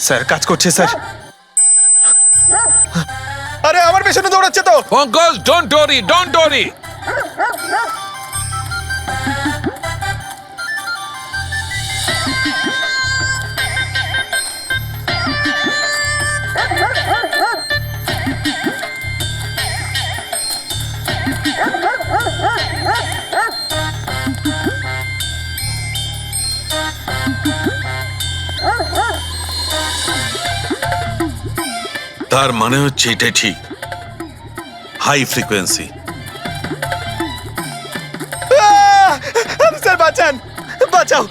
Sir কাজ করছে sir. আরে আমার পেছনে দৌড়াচ্ছে তো। Pankaj, don't worry, don't worry. তার মানে হচ্ছে এটাই ঠিক, হাই ফ্রিকোয়েন্সি। স্যার বাঁচান, বাঁচাও।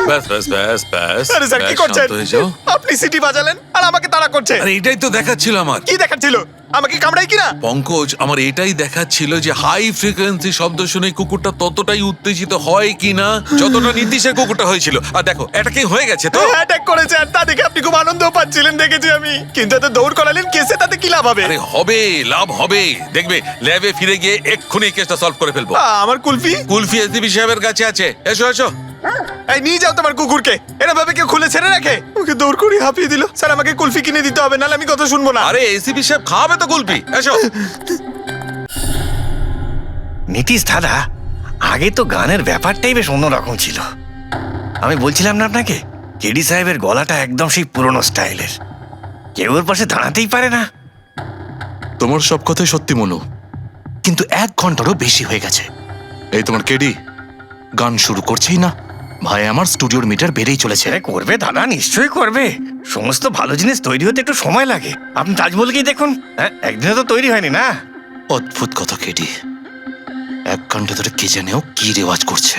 ব্যাস ব্যাস ব্যাস ব্যাস। আরে স্যার কি করছেন? শান্ত হয়ে যাও। আপনি সিটি বাজালেন আর আমাকে তাড়া করছে। আরে এটাই তো দেখাচ্ছিল আমার। কি দেখাচ্ছিল? আমাকে কামড়াই কিনা? পঙ্কজ, আমার এটাই দেখাচ্ছিল যে হাই ফ্রিকোয়েন্সি শব্দ শুনে কুকুরটা ততটাই উত্তেজিত হয় কিনা যতটা নীতিশের কুকুরটা হয়েছিল। আর দেখো, এটা কি হয়ে গেছে তো। অ্যাটাক করেছে আর তা দেখে আপনি খুব আনন্দ পাচ্ছিলেন দেখেছি আমি, কিন্তু এত দৌড় করালেন কেসে, তাতে কি লাভ হবে? আরে হবে, লাভ হবে। দেখবে ল্যাবে ফিরে গিয়ে এক্ষুনি কেসটা সলভ করে ফেলবো। আমার কুলফি? কুলফি এসডিপি সাহেবের কাছে আছে। এসো এসো। এই নিয়ে যাও তোমার কুকুরকে। এরা ভাবে কেউ খুলে ছেড়ে রাখে? ওকে দৌড় করে হাঁপিয়ে দিল। স্যার আমাকে কুলফি কিনে দিতে হবে, নাহলে আমি কথা শুনবো না। আরে এসিপি সাহেব খাওয়াবে তো কুলফি। এসো। নীতিশ দাদা, আগে তো গানের ব্যাপারটাই বেশ অন্যরকম ছিল। আমি বলছিলাম না আপনাকে, কেডি সাহেবের গলাটা একদম সেই পুরনো স্টাইলের, কেউ ওর পাশে দাঁড়াতেই পারে না। তোমার সব কথাই সত্যি মনু, কিন্তু 1 ঘন্টারও বেশি হয়ে গেছে। এই তোমার কেডি গান শুরু করছেই না। ভাই আমার স্টুডিওর মিটার বেড়েই চলেছে। আরে করবে দাদা, নিশ্চয়ই করবে। সমস্ত ভালো জিনিস তৈরি হতে একটু সময় লাগে। আপনি তাজমহলকেই দেখুন, হ্যাঁ, একদিনে তো তৈরি হয়নি না। অদ্ভুত কথা কেডি, 1 ঘন্টা ধরে কে জানেও কি রেওয়াজ করছে।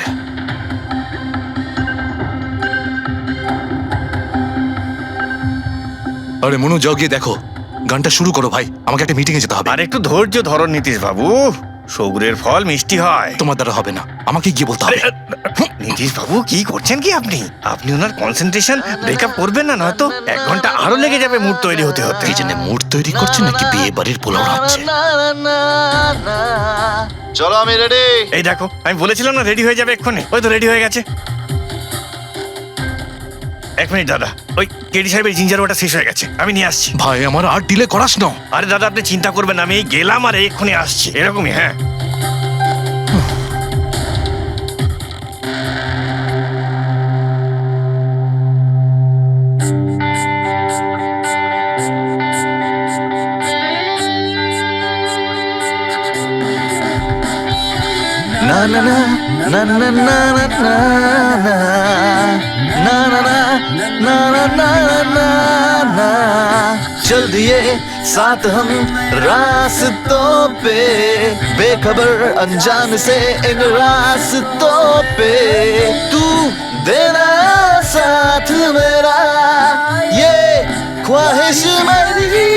আরে মনু, যাও গিয়ে দেখো, গানটা শুরু করো ভাই, আমাকে একটা মিটিং এ যেতে হবে। আর একটু ধৈর্য ধরো নীতিশ বাবু, সৌগুরের ফল মিষ্টি হয়। তোমার দ্বারা হবে না, আমাকে গিয়ে বলতে হবে। নীতিশ বাবু কি করছেন কি আপনি? আপনি ওনার কনসেন্ট্রেশন ব্রেকআপ করবেন না, নয়তো 1 ঘন্টা আরো লেগে যাবে মুড তৈরি হতে হতে। কি জানে মুড তৈরি করছে নাকি বিয়ে বাড়ির পোলাও রাখছে। চলো আমি রেডি। এই দেখো, আমি বলেছিলাম না রেডি হয়ে যাবে এক্ষুনি, ওই তো রেডি হয়ে গেছে। 1 মিনিট দাদা, ওই কেডি সাহেবের জিঞ্জার ওটা শেষ হয়ে গেছে, আমি নিয়ে আসছি। ভাই আমার আর ডিলে করাস না। আরে দাদা আপনি চিন্তা করবেন না, আমি এই গেলাম আর এক্ষুনি আসছি, এরকমই। হ্যাঁ না না না না না না না না না না ना ना ना ना ना चल दिए साथ हम रास्तों पे, बेखबर अनजान से इन रास्तों पे, तू देना साथ मेरा, ये ख्वाहिश मेरी।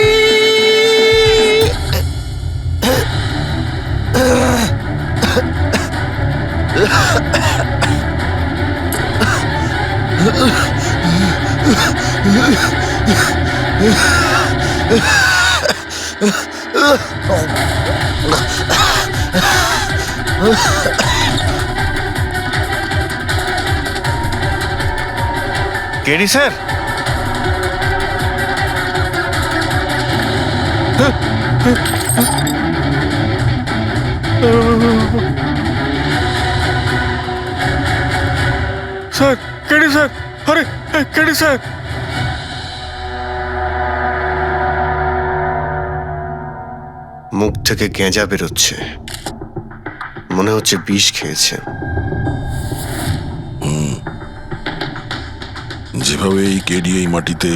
KD sir, sir KD sir, আরে কেডি স্যার। মুখ থেকে গেঁজা বেরোচ্ছে, মনে হচ্ছে বিষ খেয়েছে। যেভাবে এই কেডি এই মাটিতে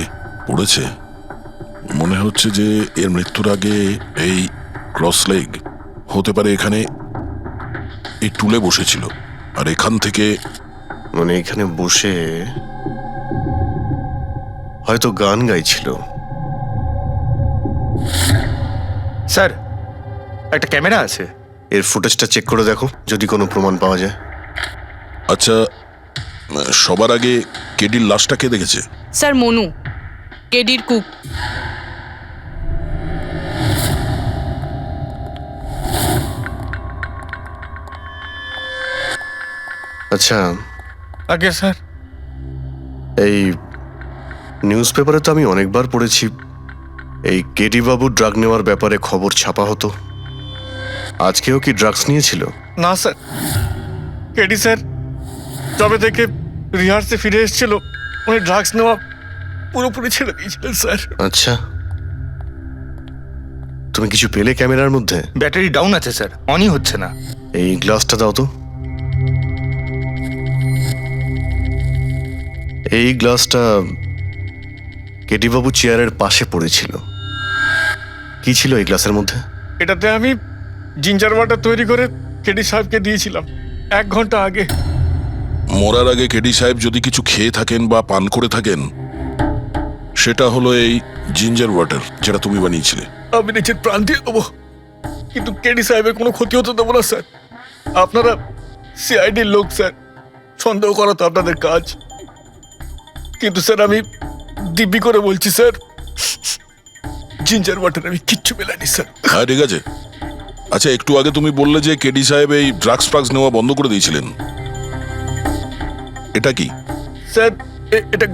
পড়েছে, মনে হচ্ছে যে এর মৃত্যুর আগে এই ক্রস লেগ হতে পারে এখানে এই টুলে বসেছিল, আর এখান থেকে মানে এখানে বসে হয়তো গান গাইছিল। স্যার একটা ক্যামেরা আছে, এর ফুটেজটা চেক করে দেখো, যদি কোনো প্রমাণ পাওয়া যায়। আচ্ছা, সবার আগে কেডির লাশটা কে দেখেছে? স্যার মনু, কেডির কুক। আচ্ছা, আগে স্যার এই নিউজ পেপারে তো আমি অনেকবার পড়েছি এই কেডি বাবু ড্রাগ নেওয়ার ব্যাপারে খবর ছাপা হতো। আজকেও কি ড্রাগস নিয়েছিল? না স্যার, কেডি স্যার তবে থেকে রিহার্সে ফিরে এসেছিল উনি ড্রাগস নেওয়া পুরোপুরি ছেড়ে দিয়েছিলেন স্যার। আচ্ছা, তুমি কিছু পেলে ক্যামেরার মধ্যে? ব্যাটারি ডাউন আছে স্যার, অনই হচ্ছে না। এই গ্লাসটা দাও তো। এই গ্লাসটা কেডি বাবু চেয়ারের পাশে পড়েছিল। কি ছিল এই গ্লাসের মধ্যে? এটাতে আমি জিঞ্জার ওয়াটার তৈরি করে কেডি সাহেবকে দিয়েছিলাম 1 ঘন্টা আগে। মরার আগে কেডি সাহেব যদি কিছু খেয়ে থাকেন বা পান করে থাকেন, সেটা হলো এই জিঞ্জার ওয়াটার, যেটা তুমি বানিয়েছিলে। আমি নিজের প্রাণ দিয়ে দেবো, কিন্তু কেডি সাহেবের কোনো ক্ষতি হতে দেবো না স্যার। আপনারা সিআইডির লোক স্যার, সন্দেহ করা তো আপনাদের কাজ। কিন্তু স্যার আমি দিব্যি করে বলছি স্যার, জিঞ্জার ওয়াটার আমি কিচ্ছু মেলাইনি স্যার। হ্যাঁ, ঠিক আছে। আচ্ছা, একটু আগে তুমি বললে যে কেডি সাহেব এই ড্রাগস ফ্রাগস নেওয়া বন্ধ করে দিয়েছিলেন, এটা কি? স্যার এটা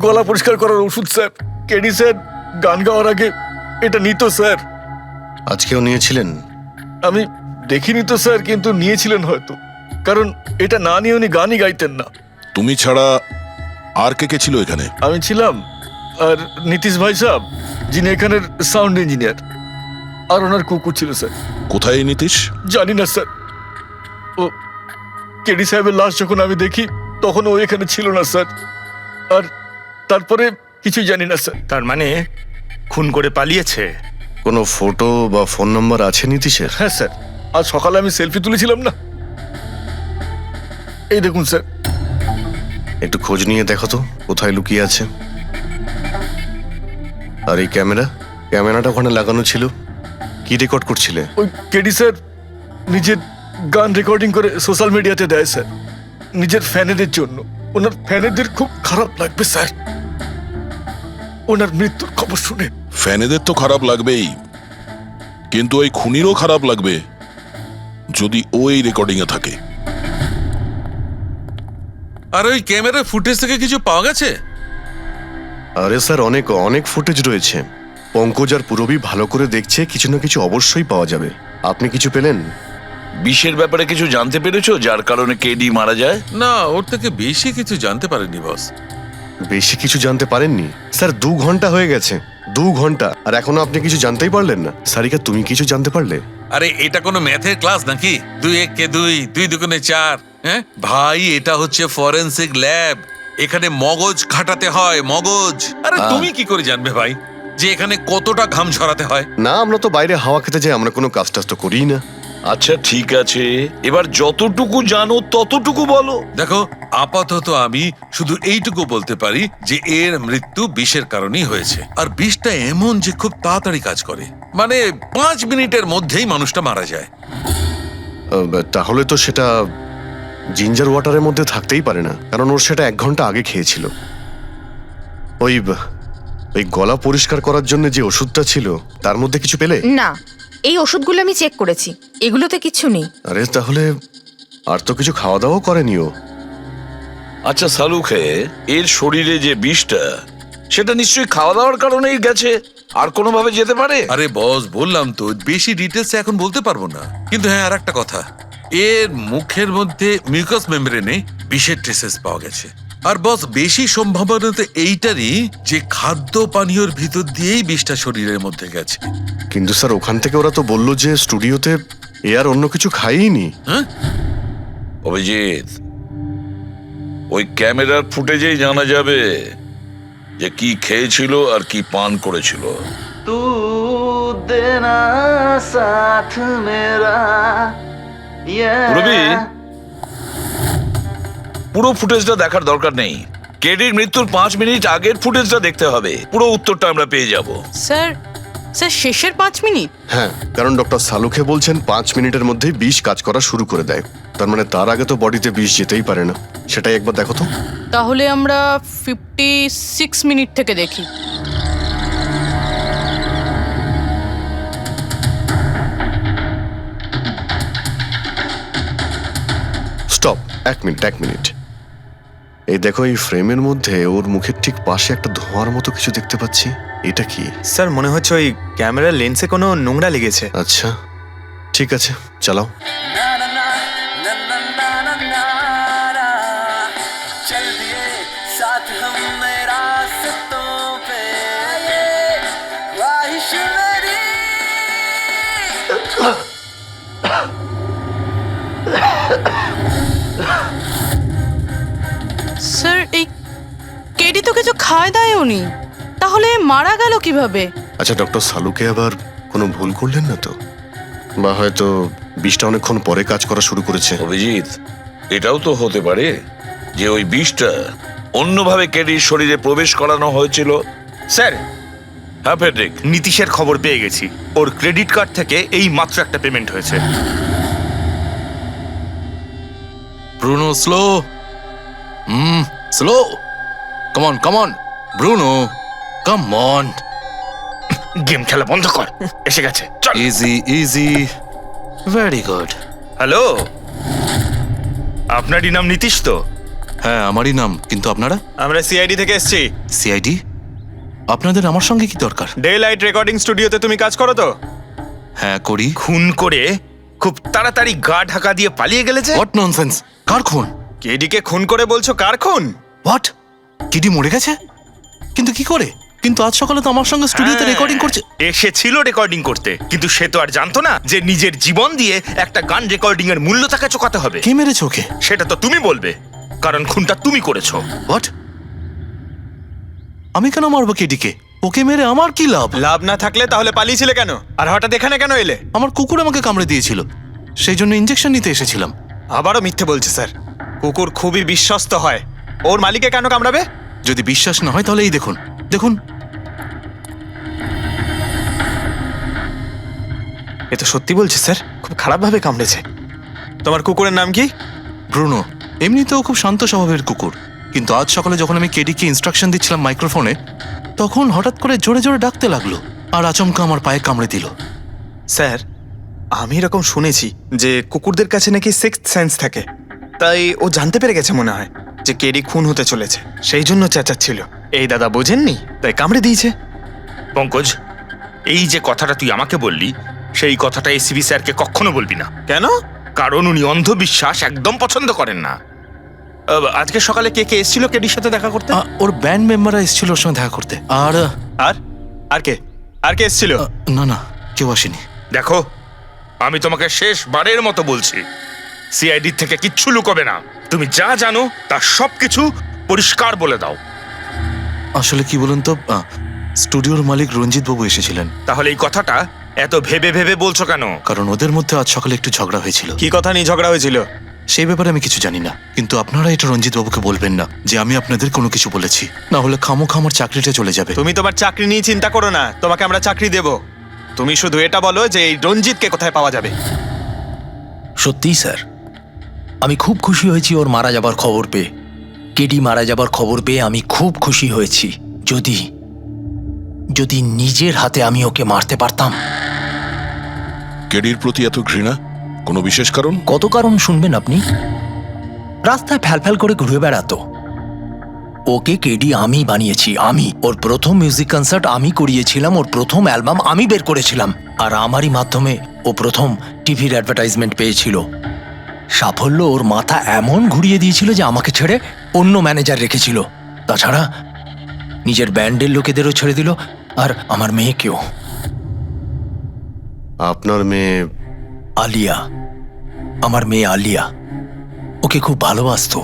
গলা পরিষ্কার করার ওষুধ স্যার। কেডি স্যার গান গাওয়ার আগে এটা নিত স্যার। আজকেও নিয়েছিলেন? আমি দেখিনি তো স্যার, কিন্তু নিয়েছিলেন হয়তো, কারণ এটা না নিয়ে উনি গানই গাইতেন না। তুমি ছাড়া আর কে কে ছিল এখানে? আমি ছিলাম, আর নীতিশ ভাই সাহেব যিনি এখানের সাউন্ড ইঞ্জিনিয়ার, আর ওনার কুকুর ছিল স্যার। কোথায় এই নীতিশ? জানি না স্যার। ও কেডি সাহেবের লাশ যখন আমি দেখি তখন ও এখানে ছিল না স্যার, আর তারপরে কিছুই জানি না স্যার। তার মানে খুন করে পালিয়েছে। কোনো ফটো বা ফোন নাম্বার আছে নীতিশের? হ্যাঁ স্যার, আজ সকালে আমি সেলফি তুলেছিলাম না, এই দেখুন স্যার। একটু খোঁজ নিয়ে দেখো তো কোথায় লুকিয়ে আছে। আর এই ক্যামেরাটা ওখানে লাগানো ছিল, কি রেকর্ড করছিলে? ওই কেডি স্যার নিজের গান রেকর্ডিং করে সোশ্যাল মিডিয়াতে দেয় স্যার, নিজের ফ্যানেদের জন্য। ওনার ফ্যানেদের খুব খারাপ লাগবে স্যার ওনার মৃত্যুর খবর শুনে। ফ্যানেদের তো খারাপ লাগবেই, কিন্তু ওই খুনিরও খারাপ লাগবে যদি ও এই রেকর্ডিং এ থাকে। আর ওই ক্যামেরার ফুটেজ থেকে কিছু পাওয়া গেছে? আরে স্যার, অনেক অনেক ফুটেজ রয়েছে। পঙ্কজ আর পুরবী ভালো করে দেখছে, কিছু না কিছু অবশ্যই পাওয়া যাবে। আপনি কিছু পেলেন? বিষের ব্যাপারে কিছু জানতে পেরেছো যার কারণে কেডি মারা যায়? না, ওর থেকে বেশি কিছু জানতে পারেনি বস। বেশি কিছু জানতে পারেননি স্যার? 2 ঘন্টা হয়ে গেছে, 2 ঘন্টা, আর এখনো আপনি কিছু জানতেই পারলেন না। সারিকা, তুমি কিছু জানতে পারলে? আরে এটা কোনো ম্যাথের ক্লাস নাকি? 2 × 1 = 2, 2 × 2 = 4। হ্যাঁ ভাই, এটা হচ্ছে ফরেনসিক ল্যাব, এখানে মগজ খাটাতে হয়, মগজ। আরে তুমি কি করে জানবে ভাই যে এখানে কতটা ঘাম ঝরাতে হয়? না, আমরা তো বাইরে হাওয়া খেতে যাই, আমরা কোনো কাজ টাজ তো করিই না। আচ্ছা ঠিক আছে, এবার যতটুকু জানো ততটুকু বলো। দেখো, আপাতত আমি শুধু এইটুকু বলতে পারি যে এর মৃত্যু বিষের কারণেই হয়েছে। আর বিষটা এমন যে খুব তাড়াতাড়ি কাজ করে, মানে 5 মিনিটের মধ্যেই মানুষটা মারা যায়। তাহলে তো সেটা জিঞ্জার ওয়াটারের মধ্যে থাকতেই পারে না, কারণ ওর সেটা 1 ঘন্টা আগে খেয়েছিল। ওই গলা পরিষ্কার করার জন্য যে ওষুধটা ছিল তার মধ্যে কিছু পেলে? না, এই ওষুধগুলো আমি চেক করেছি, এগুলোতে কিছু নেই। আরে তাহলে আর তো কিছু খাওয়া দাওয়া করেনি ও। আচ্ছা সালুখে, এর শরীরে যে বিষটা, সেটা নিশ্চয়ই খাওয়া দাওয়ার কারণেই গেছে, আর কোনোভাবে যেতে পারে? আরে বস, বললাম তো বেশি ডিটেলস এখন বলতে পারবো না। কিন্তু হ্যাঁ, আর একটা কথা, এর মুখের মধ্যে মিউকাস মেমব্রেনে বিষের ট্রেসেস পাওয়া গেছে। আর বস, বেশি সম্ভাবনা তো এইটারই যে খাদ্য পানীয়র ভিতর দিয়েই বিষটা শরীরের মধ্যে গেছে। কিন্তু স্যার, ওখান থেকে ওরা তো বললো যে স্টুডিওতে এ আর অন্য কিছু খাইনি। হ্যাঁ, অভিজিৎ, ওই ক্যামেরার ফুটেজেই জানা যাবে যে কি খেয়েছিল আর কি পান করেছিল। তু দেনা সাথ মেরা। রবি, পুরো ফুটেজটা দেখার দরকার নেই, কেডির মৃত্যুর 5 মিনিট আগের ফুটেজটা দেখতে হবে। পুরো উত্তরটা আমরা পেয়ে যাব। স্যার, শেষের 5 মিনিট? হ্যাঁ, কারণ ডক্টর সালুখে বলছেন 5 মিনিটের মধ্যেই বিষ কাজ করা শুরু করে দেয়। তার মানে তার আগে তো বডিতে বিষ যেতেই পারে না। সেটাই একবার দেখো তো। তাহলে আমরা 56 মিনিট থেকে দেখি। স্টপ। এক মিনিট এই দেখো, এই ফ্রেমের মধ্যে ওর মুখের ঠিক পাশে একটা ধোঁয়ার মতো কিছু দেখতে পাচ্ছি। এটা কি? স্যার মনে হচ্ছে ওই ক্যামেরার লেন্সে কোনো নোংরা লেগেছে। আচ্ছা ঠিক আছে, চালাও। স্যার এই কেডি তো কিছু খায় দায়ও নি, তাহলে মারা গেল কিভাবে? আচ্ছা, ডক্টর সালুকে আবার কোনো ভুল করলেন না তো? বা হয়তো বিষটা অনেকক্ষণ পরে কাজ করা শুরু করেছে। অভিজিৎ, এটাও তো হতে পারে যে ওই বিষটা অন্যভাবে কেডির শরীরে প্রবেশ করানো হয়েছিল। স্যার, হ্যাঁ ফেডরিক, নীতিশের খবর পেয়ে গেছি। ওর ক্রেডিট কার্ড থেকে এই মাত্র একটা পেমেন্ট হয়েছে। Bruno slow, slow, come on Bruno, come on. Game খেলা বন্ধ কর, এসে গেছে, চল। Easy, very good. হ্যালো, আপনারই নাম নীতিশ তো? হ্যাঁ আমারই নাম, কিন্তু আপনারা? আমরা সিআইডি থেকে এসেছি। সিআইডি? আপনাদের আমার সঙ্গে কি দরকার? ডে লাইট রেকর্ডিং স্টুডিওতে তুমি কাজ করো তো? হ্যাঁ করি। খুন করে খুব তাড়াতাড়ি গা ঢাকা দিয়ে পালিয়ে গেলে যে? হোয়াট ননসেন্স, কার খুন? কেডিকে খুন করে বলছো কার খুন? হোয়াট, কিডি মরে গেছে? কিন্তু কি করে? কিন্তু আজ সকালে তো আমার সঙ্গে স্টুডিওতে রেকর্ডিং করছে। এসেছিল রেকর্ডিং করতে, কিন্তু সে তো আর জানতো না যে নিজের জীবন দিয়ে একটা গান রেকর্ডিং এর মূল্য তাকে চোকাতে হবে। কে মেরেছে ওকে? সেটা তো তুমি বলবে, কারণ খুনটা তুমি করেছো। হোয়াট? আমি কেন মারবো কেডিকে? ওকে মেরে আমার কি লাভ? লাভ না থাকলে তাহলে পালিয়েছিলে কেন? আর হঠাৎ এখানে কেন এলে? আমার কুকুর আমাকে কামড়ে দিয়েছিল, সেই জন্য ইঞ্জেকশন নিতে এসেছিলাম। আবারও মিথ্যে বলছে স্যার। কুকুর খুবই বিশ্বস্ত হয়, ওর মালিককে কেন কামড়াবে? যদি বিশ্বাস না হয় তাহলে এই দেখুন, দেখুন। এ তো সত্যি বলছে স্যার, খুব খারাপভাবে কামড়েছে। তোমার কুকুরের নাম কি? ব্রুনো। এমনিতেও খুব শান্ত স্বভাবের কুকুর, কিন্তু আজ সকালে যখন আমি কেডিকে ইনস্ট্রাকশন দিচ্ছিলাম মাইক্রোফোনে, তখন হঠাৎ করে জোরে জোরে ডাকতে লাগলো আর আচমকা আমার পায়ে কামড়ে দিল। স্যার, আমি এরকম শুনেছি যে কুকুরদের কাছে নাকি সিক্সথ সেন্স থাকে, তাই ও জানতে পেরে গেছে মনে হয় যে কেডি খুন হতে চলেছে, সেই জন্য চেঁচাচ্ছিল। এই দাদা বোঝেননি, তাই কামড়ে দিয়েছে। পঙ্কজ, এই যে কথাটা তুই আমাকে বললি, সেই কথাটা এসিবি স্যারকে কখনো বলবি না। কেন? কারণ উনি অন্ধবিশ্বাস একদম পছন্দ করেন না। আজকে সকালে কে কে এসেছিল কেডির সাথে দেখা করতে? ওর ব্যান্ড মেম্বাররা এসেছিল ওর সঙ্গে দেখা করতে। আর আর আর কে আর কে এসেছিল? না কেউ আসেনি। দেখো, আমি তোমাকে শেষবারের মতো বলছি, সিআইডি থেকে কিচ্ছু লুকোবে না। তুমি যা জানো তার সবকিছু পরিষ্কার বলে দাও। আসলে কি বলুন তো, স্টুডিওর মালিক রঞ্জিত বাবু এসেছিলেন। তাহলে এই কথাটা এত ভেবে ভেবে বলছো কেন? কারণ ওদের মধ্যে আজ সকালে একটু ঝগড়া হয়েছিল। কি কথা নিয়ে ঝগড়া হয়েছিল? সেই ব্যাপারে আমি কিছু জানি না, কিন্তু আপনারা এটা রঞ্জিত বাবুকে বলবেন না যে আমি আপনাদের কোনো কিছু বলেছি, না হলে খামোখা আমার চাকরিটা চলে যাবে। তুমি তোমার চাকরি নিয়ে চিন্তা করো না, তোমাকে আমরা চাকরি দেব। তুমি শুধু এটা বলো যে এই রঞ্জিতকে কোথায় পাওয়া যাবে। সত্যিই স্যার, আমি খুব খুশি হয়েছি ওর মারা যাবার খবর পেয়ে। কেডি মারা যাবার খবর পেয়ে আমি খুব খুশি হয়েছি। যদি যদি নিজের হাতে আমি ওকে মারতে পারতাম। কেডির প্রতি এত ঘৃণা, কোনো বিশেষ কারণ? কত কারণ শুনবেন আপনি? রাস্তায় ফ্যালফ্যাল করে ঘুরে বেড়াতো। ওকে কেডি আমি বানিয়েছি, আমি। ওর প্রথম মিউজিক কনসার্ট আমি করিয়েছিলাম, ওর প্রথম অ্যালবাম আমি বের করেছিলাম, আর আমারই মাধ্যমে ও প্রথম টিভির অ্যাডভার্টাইজমেন্ট পেয়েছিল। সাফল্য ওর মাথা এমন ঘুরিয়ে দিয়েছিল যে আমাকে ছেড়ে অন্য ম্যানেজার রেখেছিল। তাছাড়া নিজের ব্যান্ডের লোকেদেরও ছেড়ে দিল, আর আমার মেয়েকেও। আপনার মেয়ে? আলিয়া, আমার মেয়ে আলিয়া। ওকে খুব ভালোবাসতো,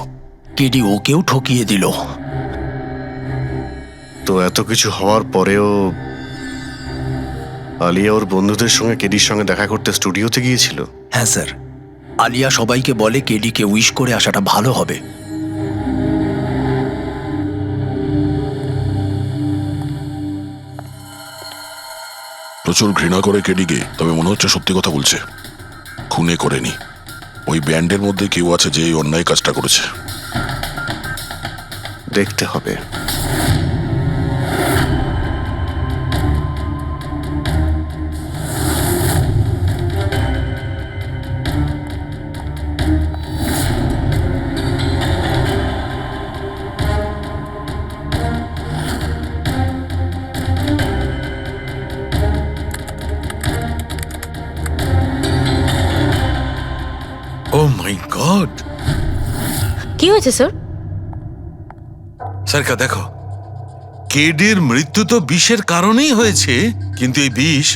কেডি ওকেও ঠকিয়ে দিল। তো এত কিছু হওয়ার পরেও আলিয়া ওর বন্ধুদের সঙ্গে কেডির সঙ্গে দেখা করতে স্টুডিওতে গিয়েছিল? হ্যাঁ স্যার, আলিয়া সবাইকে বলে কেডিকে উইশ করে আসাটা ভালো হবে। প্রচুর ঘৃণা করে কেডিকে, তবে মনে হচ্ছে সত্যি কথা বলছে। খুনে করেনি, ওই ব্যান্ডের মধ্যে কেউ আছে যে এই অন্যায় কাজটা করেছে। দেখতে হবে। গড! কি হয়েছে স্যার? সারকা দেখো, কেডির মৃত্যু তো বিষের কারণেই হয়েছে, কিন্তু এই বিষ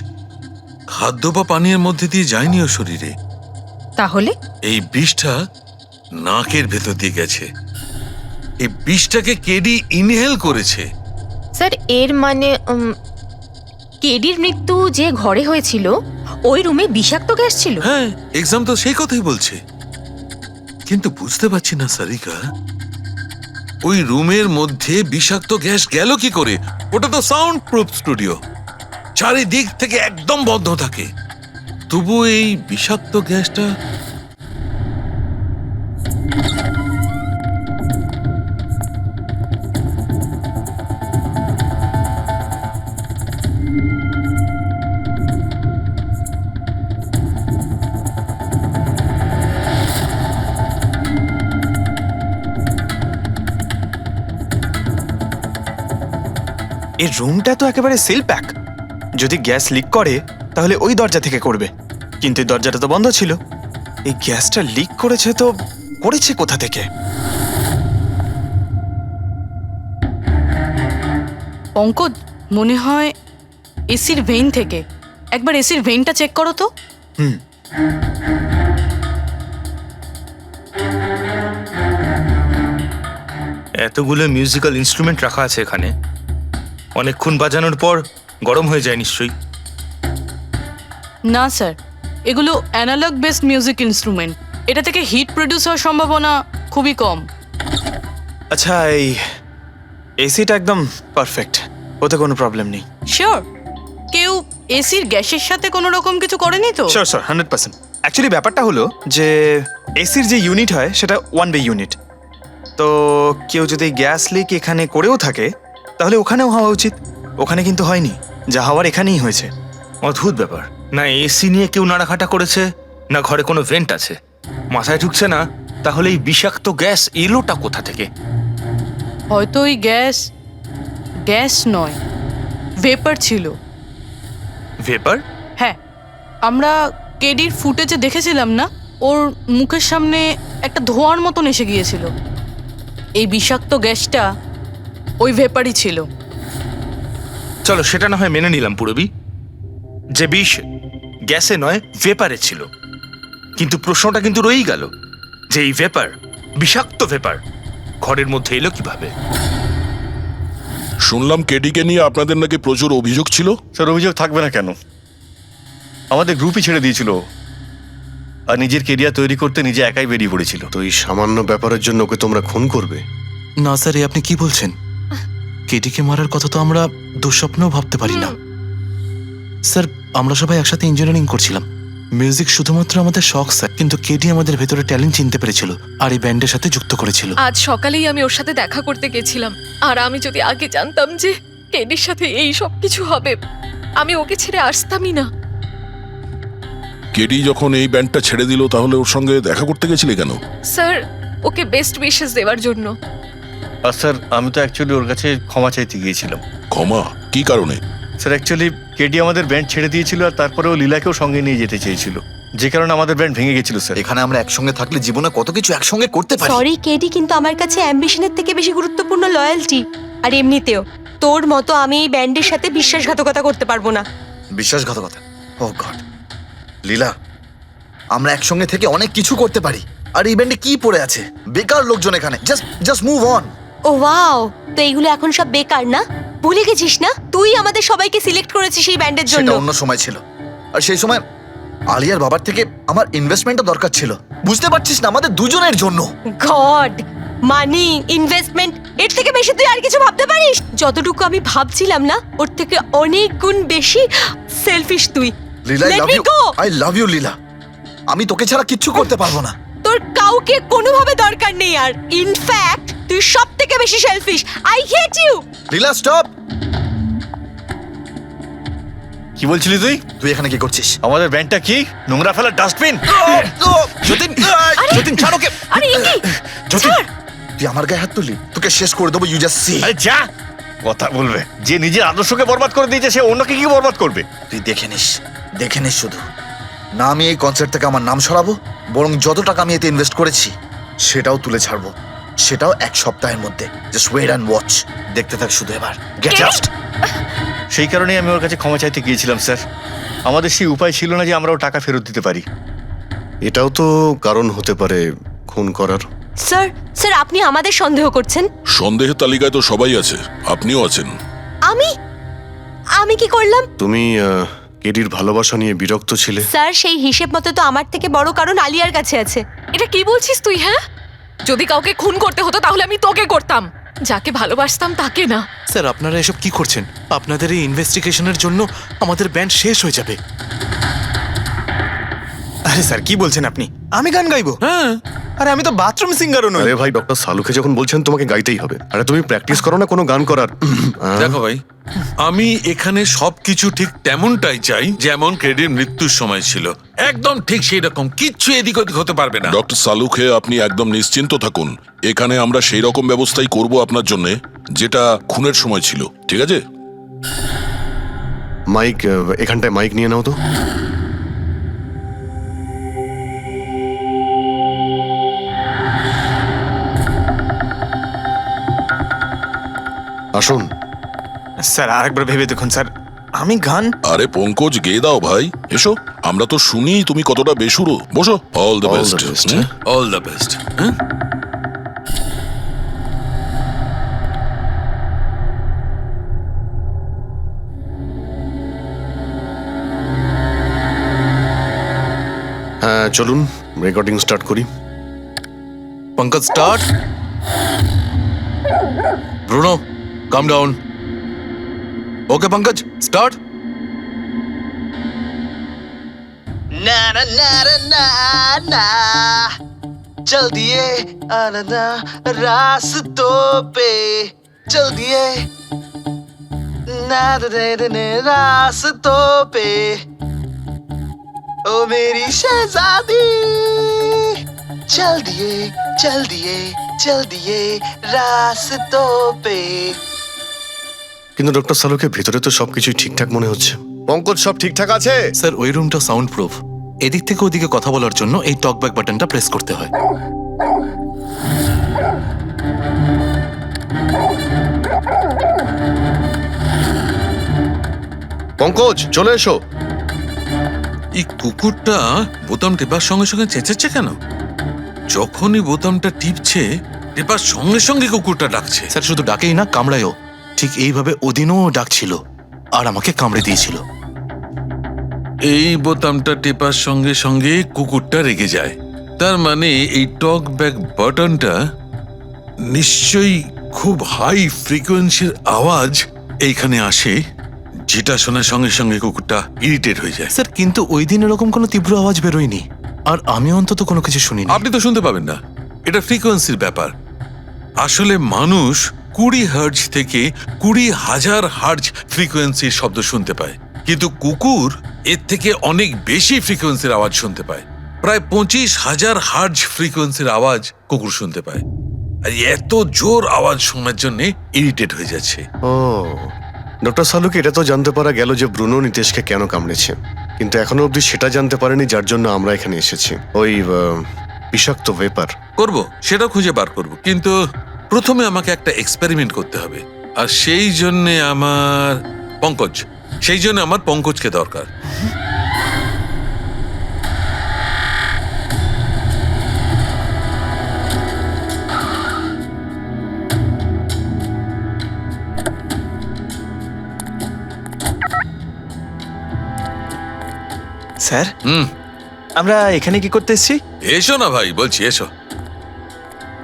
খাদ্য বা পানীয়ের মধ্যে দিয়ে যায়নি ও শরীরে। তাহলে এই বিষটা নাকের ভেতর দিয়ে গেছে। এই বিষটাকে কেডি ইনহেল করেছে। স্যার এর মানে কেডির মৃত্যু যে ঘরে হয়েছিল ওই রুমে বিষাক্ত গ্যাস ছিল? হ্যাঁ, এক্সাম তো সেই কথাই বলছে। কিন্তু বুঝতে পারছি না সারিকা, ওই রুমের মধ্যে বিষাক্ত গ্যাস গেল কি করে? ওটা তো সাউন্ড প্রুফ স্টুডিও, চারিদিক থেকে একদম বন্ধ থাকে, তবু এই বিষাক্ত গ্যাসটা এই রুমটা তো একেবারে সিল প্যাক। যদি গ্যাস লিক করে তাহলে ওই দরজা থেকে করবে, কিন্তু এই দরজাটা তো বন্ধ ছিল। এই গ্যাসটা লিক করেছে তো করেছে কোথা থেকে? পঙ্কজ, মনে হয় এসির ভেইন থেকে। একবার এসির ভেইনটা চেক করো তো। এতগুলো মিউজিক্যাল ইনস্ট্রুমেন্ট রাখা আছে এখানে, অনেকক্ষণ বাজানোর পর গরম হয়ে যায় নিশ্চয়ই। না স্যার, এগুলো অ্যানালগ বেসড মিউজিক ইনস্ট্রুমেন্ট। এটা থেকে হিট প্রডিউস হওয়ার সম্ভাবনা খুবই কম। আচ্ছা, এই এসিটা একদম পারফেক্ট, ওতে কোনো প্রবলেম নেই? শিওর? কেউ এসির গ্যাসের সাথে কোনো রকম কিছু করেনি তো? Sure sir, 100%। অ্যাকচুয়ালি ব্যাপারটা হলো যে এসির যে ইউনিট হয় সেটা ওয়ান ওয়ে ইউনিট। তো কেউ যদি গ্যাস লিক এখানে করেও থাকে তাহলে ওখানেও হওয়া উচিত। ওখানে কিন্তু হয়নি, যা হওয়ার এখানেই হয়েছে। অদ্ভুত ব্যাপার, না এসি নিয়ে কেউ নাড়াঘাটা করেছে, না ঘরে কোনো ভেন্ট আছে, মাথায় ঢুকছে না। তাহলে এই বিষাক্ত গ্যাস এলোটা কোথা থেকে? হয়তো ওই গ্যাস নয়, ভেপার ছিল। ভেপার? হ্যাঁ, আমরা কেডির ফুটেজে দেখেছিলাম না, ওর মুখের সামনে একটা ধোঁয়ার মতন এসে গিয়েছিল। এই বিষাক্ত গ্যাসটা ওই ভেপারই ছিল। চলো সেটা না হয় মেনে নিলাম পুরবি, যে বিষ গ্যাসে নয় ভেপারে ছিল। কিন্তু প্রশ্নটা কিন্তু রয়েই গেল যে এই ভেপার, বিষাক্ত ভেপার ঘরের মধ্যে এলো কিভাবে? শুনলাম কেডিকে নিয়ে আপনাদের নাকি প্রচুর অভিযোগ ছিল। স্যার, অভিযোগ থাকবে না কেন? আমাদের গ্রুপই ছেড়ে দিয়েছিল, আর নিজের কেরিয়ার তৈরি করতে নিজে একাই বেরিয়ে পড়েছিল। তো এই সামান্য ব্যাপারের জন্য ওকে তোমরা খুন করবে? না স্যার, এ আপনি কি বলছেন? কেডিকে মারার কথা তো আমরা দুঃস্বপ্নেও ভাবতে পারি না। স্যার, আমরা সবাই একসাথে ইঞ্জিনিয়ারিং করছিলাম। মিউজিক শুধুমাত্র আমাদের শখ স্যার, কিন্তু কেডি আমাদের ভেতরে ট্যালেন্ট চিনতে পেরেছিল আর এই ব্যান্ডের সাথে যুক্ত করেছিল। আজ সকালেই আমি ওর সাথে দেখা করতে গেছিলাম, আর আমি যদি আগে জানতাম যে কেডির সাথে এই সব কিছু হবে, আমি ওকে ছেড়ে আসতামই না। কেডি যখন এই ব্যান্ডটা ছেড়ে দিল তাহলে ওর সঙ্গে দেখা করতে গেছিলে কেন? স্যার, ওকে বেস্ট উইশেস দেওয়ার জন্য। আর স্যার, আমি তো অ্যাকচুয়ালি ওর কাছে ক্ষমা চাইতে গিয়েছিলাম। ক্ষমা? কি কারণে? স্যার, অ্যাকচুয়ালি কেডি আমাদের ব্যান্ড ছেড়ে দিয়েছিল, আর তারপরে ও লীলাকেও সঙ্গে নিয়ে যেতে চেয়েছিল, যে কারণে আমাদের ব্যান্ড ভেঙে গেছিল স্যার। এখানে আমরা একসঙ্গে থাকলে জীবনে কত কিছু একসঙ্গে করতে পারি। সরি কেডি, কিন্তু আমার কাছে অ্যাম্বিশনের থেকে বেশি গুরুত্বপূর্ণ লয়্যালটি। আর এমনিতেও তোর মতো আমি এই ব্যান্ডের সাথে বিশ্বাসঘাতকতা করতে পারবো না। বিশ্বাসঘাতকতা? ও গড! লীলা, আমরা একসঙ্গে থেকে অনেক কিছু করতে পারি। আর এই ব্যান্ডে কি পড়ে আছে? বেকার লোকজন এখানে। Just move on. ও ওয়াও, তো এইগুলো এখন সব বেকার না? ভুলে গেছিস না তুই আমাদের সবাইকে সিলেক্ট করেছিস এই ব্যান্ডের জন্য? সেটা অন্য সময় ছিল, আর সেই সময় আলিয়ার বাবার থেকে আমার ইনভেস্টমেন্টও দরকার ছিল। বুঝতে পারছিস না, আমাদের দুজনের জন্য। গড, মানি, ইনভেস্টমেন্ট, এর থেকে বেশি তুই আর কিছু ভাবতে পারিস? যতটুকু আমি ভাবছিলাম না, ওর থেকে অনেক গুণ বেশি সেলফিশ তুই। Leela, Let me go! I love you Leela. আমি তোকে ছাড়া কিচ্ছু করতে পারবো না। তোর কাউকে কোনোভাবে দরকার নেই আর। ইনফ্যাক্ট তুই সব থেকে বেশি selfish. I hate you. Leela, stop! কি বলছিলি তুই? তুই এখানে কি করছিস? আমাদের ব্যান্ডটা কি নোংরা ফেলার ডাস্টবিন? যতীন, যতীন ছাড় ওকে। আরে এ কি? যতীন, তুই আমার গায়ে হাত তুললি, তোকে শেষ করে দেবো। You just see. আরে যা, কথা বলবে। যে নিজের আদর্শকে বরবাদ করে দিয়েছে সে অন্যকে কি বরবাদ করবে? তুই দেখে নিস শুধু। না আমি এই কনসার্ট থেকে আমার নাম সরাবো, বরং যত টাকা আমি এতে ইনভেস্ট করেছি সেটাও তুলে ছাড়বো, সেটাও 1 সপ্তাহের মধ্যে। জাস্ট ওয়েট অ্যান্ড ওয়াচ, দেখতে থাক শুধু এবার। Get out. সেই কারণেই আমি ওর কাছে ক্ষমা চাইতে গিয়েছিলাম স্যার। আমাদের সেই উপায় ছিল না যে আমরাও টাকা ফেরত দিতে পারি। এটাও তো কারণ হতে পারে খুন করার। স্যার স্যার আপনি আমাদের সন্দেহ করছেন? সন্দেহের তালিকায় তো সবাই আছে, আপনিও আছেন। আমি আমি কি করলাম? তুমি কেডির ভালোবাসা নিয়ে বিরক্ত ছিলে। স্যার সেই হিসেব মতো তো আমার থেকে বড় কারণ আলিয়ার কাছে আছে। এটা কি বলছিস তুই? হ্যাঁ, যদি কাউকে খুন করতে হতো তাহলে আমি তোকে করতাম, যাকে ভালোবাসতাম তাকে না। স্যার আপনারা এসব কি করছেন? আপনাদের এই ইনভেস্টিগেশনের জন্য আমাদের ব্যান্ড শেষ হয়ে যাবে। আরে স্যার কি বলছেন আপনি? আমি গান গাইবো? হ্যাঁ, আরে আমি তো বাথরুম সিঙ্গারও নই। আরে ভাই, ডক্টর সালুকে যখন বলছেন তোমাকে গাইতেই হবে, আরে তুমি প্র্যাকটিস করো না কোনো গান করার? দেখো ভাই, আমি এখানে সবকিছু ঠিক তেমনটাই চাই যেমন কেডির মৃত্যুর সময় ছিল, একদম ঠিক সেই রকম, কিচ্ছু এদিক ওদিক হতে পারবে না। ডক্টর সালুখে, আপনি একদম নিশ্চিন্ত থাকুন। এখানে আমরা সেই রকম ব্যবস্থাই করব আপনার জন্য যেটা খুনের সময় ছিল, ঠিক আছে? মাইক, এখানটায় মাইক নিয়ে নাও তো। আসুন। স্যার আরেকবার ভেবে দেখুন স্যার, আমি গান। আরে পঙ্কজ, গেয়ে দাও ভাই, এসো। আমরা তো শুনি তুমি কতটা বেসুরো। বসো। All the All the best. best, all the best. হ্যাঁ চলুন রেকর্ডিং স্টার্ট করি। Pankaj start. Bruno come down. Okay Pankaj start. ना ना ना ना ना चल दिए आनंदा रास्तों पे, चल दिए ना दे रास्तों पे, ओ मेरी शहजादी, चल दिए चल दिए चल दिए रास्तों पे। কিন্তু ডক্টর সালুকে ভিতরে তো সবকিছুই ঠিকঠাক মনে হচ্ছে। পঙ্কজ, সব ঠিকঠাক আছে? স্যার ওই রুমটা সাউন্ড প্রুফ, এদিক থেকে ওদিকে কথা বলার জন্য এই টকব্যাক বাটনটা প্রেস করতে হয়। পঙ্কজ চলে এসো। এই কুকুরটা বোতাম টেপার সঙ্গে সঙ্গে চেঁচাচ্ছে কেন? যখনই বোতামটা টিপছে টেপার সঙ্গে সঙ্গে কুকুরটা ডাকছে। স্যার শুধু ডাকেই না, কামড়ায়ও। ঠিক এইভাবে ওদিনও ডাকছিল আর আমাকে কামড়ে দিয়েছিল। এই বোতামটা টেপার সঙ্গে সঙ্গে কুকুরটা রেগে যায়, তার মানে এই টক ব্যাক বাটনটা নিশ্চয়ই খুব হাই ফ্রিকোয়েন্সির আওয়াজ এইখানে আসে, যেটা শোনার সঙ্গে সঙ্গে কুকুরটা ইরিটেট হয়ে যায়। স্যার কিন্তু ওই দিন এরকম কোনো তীব্র আওয়াজ বেরোয়নি, আর আমি অন্তত কোনো কিছু শুনিনি। আপনি তো শুনতে পাবেন না, এটা ফ্রিকোয়েন্সির ব্যাপার। আসলে মানুষ 20 হার্জ থেকে 20,000 হার্জ ফ্রিকোয়েন্সির শব্দ শুনতে পায়, কিন্তু কুকুর এর থেকে অনেক বেশি ফ্রিকোয়েন্সির আওয়াজ শুনতে পায়। প্রায় 25,000 হার্জ ফ্রিকোয়েন্সির আওয়াজ কুকুর শুনতে পায়, আর এত জোর আওয়াজ শোনার জন্য ইরিটেট হয়ে যাচ্ছে। ও, ডক্টর সালুকে এটা তো জানতে পারা গেল যে ব্রুনো নিতেশকে কেন কামড়েছে, কিন্তু এখনো অবধি সেটা জানতে পারেনি যার জন্য আমরা এখানে এসেছি। ওই বিষাক্ত ভেপার করব, সেটা খুঁজে বার করব, কিন্তু প্রথমে আমাকে একটা এক্সপেরিমেন্ট করতে হবে, আর সেই জন্য আমার পঙ্কজকে দরকার। স্যার আমরা এখানে কি করতে এসেছি? এসো না ভাই, বলছি এসো।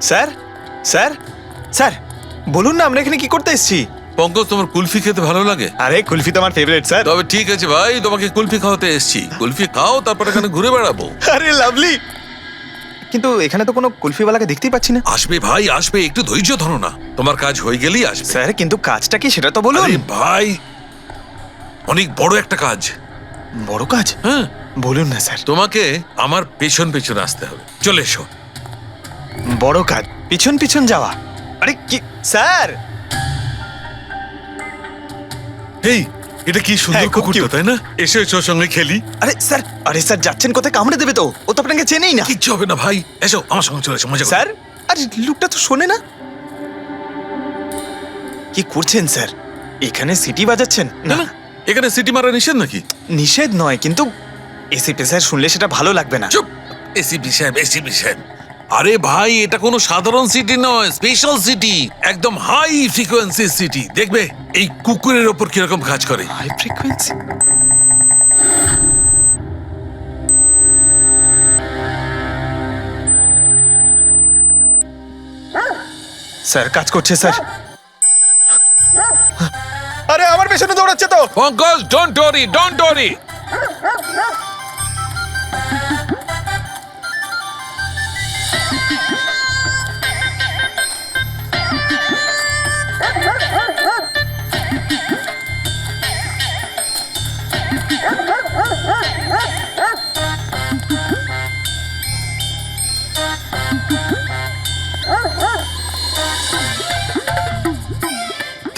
স্যার স্যার স্যার বলুন না আমরা এখানে কি করতে এসেছি? পঙ্কজ, তোমার কুলফি খেতে ভালো লাগে? আরে কুলফি তো আমার ফেভারিট স্যার। তবে ঠিক আছে ভাই, তোমাকে কুলফি খাওয়াতে এসেছি। কুলফি খাও, তারপর এখানে ঘুরে বেড়াবো। আরে লাভলি, কিন্তু এখানে তো কোনো কুলফিওয়ালাকে দেখতেই পাচ্ছি না। আসবে ভাই আসবে, একটু ধৈর্য ধরো না, তোমার কাজ হয়ে গেলেই আসবে। স্যার কিন্তু কাজটা কি সেটা তো বলুন। আরে ভাই, অনেক বড় একটা কাজ। বড় কাজ? হ্যাঁ বলুন না স্যার। তোমাকে আমার পেছন পেছন আসতে হবে, চলে এসো। বড় কাজ, পিছন পিছন যাওয়া? আরে কি স্যার? এই এটা কি সুন্দর হ্যাঁ, খুব কুকুরটা, cute। তাই না? এসো এসো ওর সঙ্গে খেলি। আরে স্যার যাচ্ছেন কোথায়? কামড়ে দেবে তো, ও তো আপনাকে চেনেই না। কিচ্ছু হবে না ভাই, এসো আমার সঙ্গে চলে এসো, মজা করি। স্যার আরে লুকটা তো শোনে না। কি করছেন স্যার? এখানে সিটি বাজাচ্ছেন? না না, এখানে সিটি মারা নিষেধ নাকি? নিষেধ নয়, কিন্তু এসিপি স্যার শুনলে সেটা ভালো লাগবে না। চুপ, এসিপি সাহেব, এসিপি সাহেব। আরে ভাই, এটা কোনো সাধারণ সিটি নয়, স্পেশাল সিটি, একদম হাই ফ্রিকোয়েন্সি সিটি। দেখবে এই কুকুরের ওপর কিরকম কাজ করে। High frequency? স্যার কাজ করছে স্যার। আরে আমার পেছনে দৌড়াচ্ছে তো। Pankaj, don't worry, don't worry.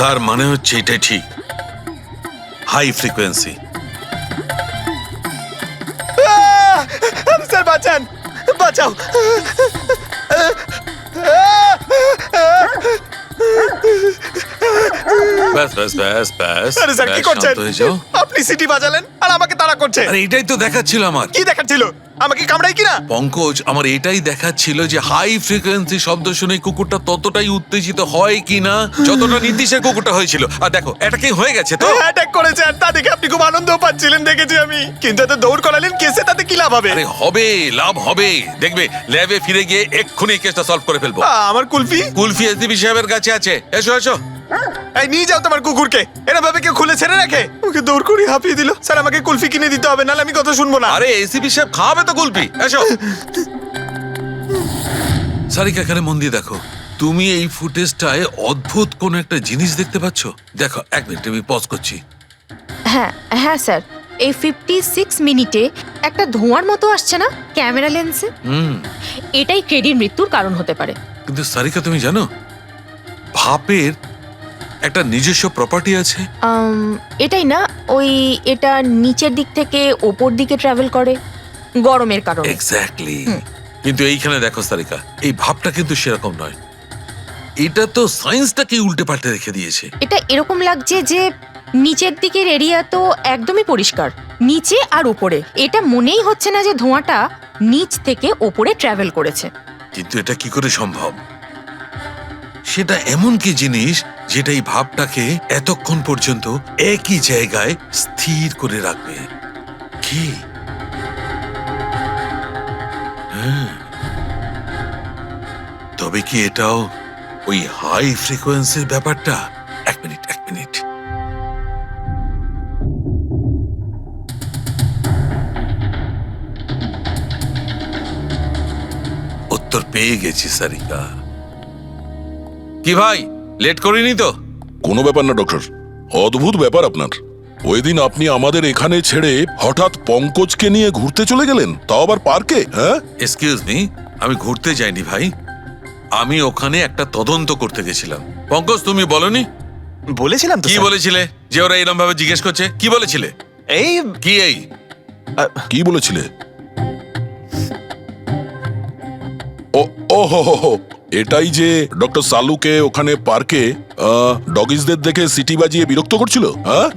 তার মানে হচ্ছে এটাই ঠিক, হাই ফ্রিকোয়েন্সি। স্যার বাঁচান, বাঁচাও। ব্যাস ব্যাস ব্যাস ব্যাস। আরে স্যার কি ব্যাস, করছেন? শান্ত হয়ে যাও। আপনি সিটি বাজালেন আর আমাকে তাড়া করছে। আরে এটাই তো দেখাচ্ছিল আমার। কি দেখাচ্ছিল? আমাকে কামড়াই কিনা? পঙ্কজ, আমার এটাই দেখাচ্ছিল যে হাই ফ্রিকোয়েন্সি শব্দ শুনে কুকুরটা ততটাই উত্তেজিত হয় কিনা যতটা নীতিশের কুকুরটা হয়েছিল। আর দেখো, এটা কি হয়ে গেছে তো। অ্যাটাক করেছে, আর তা দেখে আপনি খুব আনন্দ পাচ্ছিলেন দেখেছি আমি। কিন্তু এত দৌড় করালেন কেসে, তাতে কি লাভ হবে? আরে হবে, লাভ হবে। দেখবে ল্যাবে ফিরে গিয়ে এক্ষুনি কেসটা সলভ করে ফেলবো। আমার কুলফি? কুলফি এসডিপি সাহেবের কাছে আছে, এসো এসো। এই নিয়ে যাও তোমার কুকুরকে। এরা ভাবে কেউ খুলে ছেড়ে রাখে? ওকে দৌড় করে হাঁপিয়ে দিল। স্যার আমাকে কুলফি কিনে দিতে হবে, নাহলে আমি কথা শুনবো না। আরে এসিপি সাহেব খাওয়াবে তো কুলফি, এসো। সারিকা, এখানে মন দিয়ে দেখো। তুমি এই ফুটেজটায় অদ্ভুত কোন একটা জিনিস দেখতে পাচ্ছ? দেখো, এক মিনিট, আমি পজ করছি। হ্যাঁ হ্যাঁ স্যার, এই 56 মিনিটে একটা ধোঁয়ার মতো আসছে না ক্যামেরা লেন্সে? এটাই কেডির মৃত্যুর কারণ হতে পারে। কিন্তু সারিকা, তুমি জানো ভাপের একটা নিজস্ব প্রপার্টি আছে? এটাই না, এটা নিচের দিক থেকে ওপর দিকে ট্রাভেল করে গরমের কারণে। এক্স্যাক্টলি। কিন্তু এইখানে দেখো সারিকা, এই ভাবটা কিন্তু সেরকম নয়। এটা তো সায়েন্সটাকে উল্টে পাল্টে রেখে দিয়েছে। এটা এরকম লাগছে যে নিচের দিকের এরিয়া তো একদমই পরিষ্কার, নিচে আর উপরে এটা মনেই হচ্ছে না যে ধোঁয়াটা নিচ থেকে ওপরে ট্রাভেল করেছে। কিন্তু এটা কি করে সম্ভব? সেটা এমন কি জিনিস যেটা এই ভাবটাকে এতক্ষণ পর্যন্ত একই জায়গায় স্থির করে রাখবে? কি? তবে কি এটাও ওই হাই ফ্রিকোয়েন্সির ব্যাপারটা? এক মিনিট, এক মিনিট। উত্তর পেয়ে গেছি সারিকা। কি ভাই, লেট করিনি তো? কোনো ব্যাপার না ডক্টর, অদ্ভুত ব্যাপার আপনার। ওই দিন আপনি আমাদের এখানে ছেড়ে হঠাৎ পঙ্কজকে নিয়ে ঘুরতে চলে গেলেন, তাও আবার পার্কে। হ্যাঁ, এক্সকিউজ মি, আমি ঘুরতে যাইনি ভাই, আমি ওখানে একটা তদন্ত করতে গেছিলাম। পঙ্কজ, তুমি বলনি? বলেছিলাম তো। কি বলেছিলে যে ওরা এরকম ভাবে জিজ্ঞেস করছে? কি বলেছিলে? এই কি এই কি বলেছিলে? ও হো হো হো, এটাই যে ডক্টর সালুকে ওখানে পার্কে ডগিসদের দেখে সিটি বাজিয়ে বিরক্ত করছিল। হ্যাঁ,